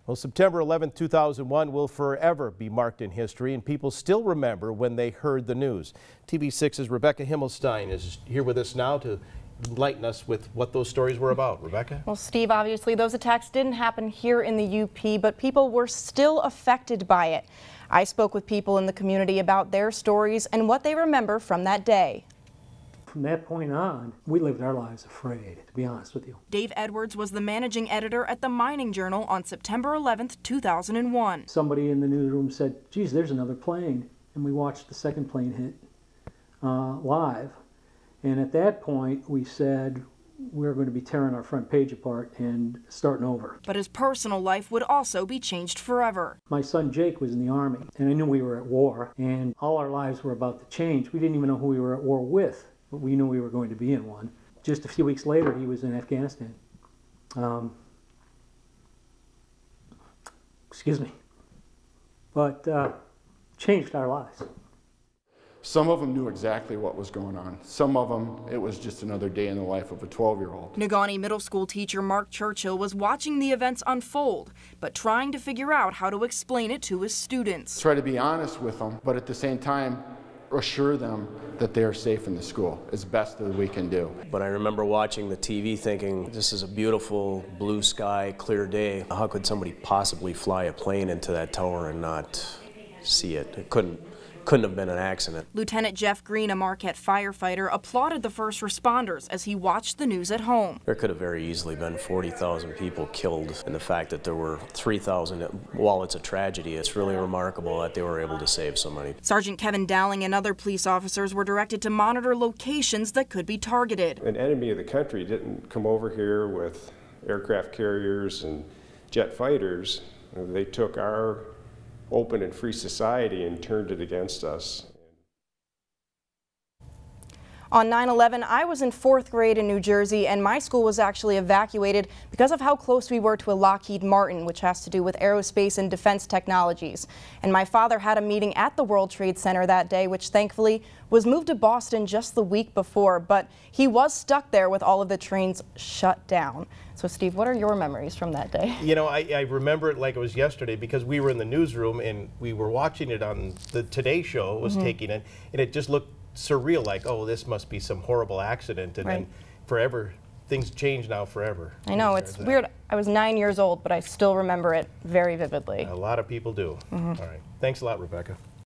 Well, September 11, 2001 will forever be marked in history, and people still remember when they heard the news. TV6's Rebecca Himmelstein is here with us now to enlighten us with what those stories were about. Rebecca? Well, Steve, obviously those attacks didn't happen here in the UP, but people were still affected by it. I spoke with people in the community about their stories and what they remember from that day. From that point on, we lived our lives afraid, to be honest with you. Dave Edwards was the managing editor at the Mining Journal on September 11th, 2001. Somebody in the newsroom said, geez, there's another plane. And we watched the second plane hit live. And at that point, we said, we're going to be tearing our front page apart and starting over. But his personal life would also be changed forever. My son Jake was in the Army, and I knew we were at war, and all our lives were about to change. We didn't even know who we were at war with, but we knew we were going to be in one. Just a few weeks later, he was in Afghanistan. Excuse me. But changed our lives. Some of them knew exactly what was going on. Some of them, it was just another day in the life of a 12-year-old. Negaunee Middle School teacher Mark Churchill was watching the events unfold, but trying to figure out how to explain it to his students. Try to be honest with them, but at the same time, assure them that they are safe in the school as best as we can do. But I remember watching the TV thinking, this is a beautiful blue sky, clear day. How could somebody possibly fly a plane into that tower and not see it? It couldn't have been an accident. Lieutenant Jeff Green, a Marquette firefighter, applauded the first responders as he watched the news at home. There could have very easily been 40,000 people killed, and the fact that there were 3,000, while it's a tragedy, it's really remarkable that they were able to save so many. Sergeant Kevin Dowling and other police officers were directed to monitor locations that could be targeted. An enemy of the country didn't come over here with aircraft carriers and jet fighters. They took our open and free society and turned it against us. On 9/11, I was in 4th grade in New Jersey, and my school was actually evacuated because of how close we were to a Lockheed Martin, which has to do with aerospace and defense technologies. And my father had a meeting at the World Trade Center that day, which thankfully was moved to Boston just the week before, but he was stuck there with all of the trains shut down. So Steve, what are your memories from that day? You know, I remember it like it was yesterday because we were in the newsroom and we were watching it on the Today Show was taking it, and it just looked surreal, like, oh, this must be some horrible accident, and then forever, things change now forever. I know, it's weird. I was 9 years old, but I still remember it very vividly. A lot of people do. All right. Thanks a lot, Rebecca.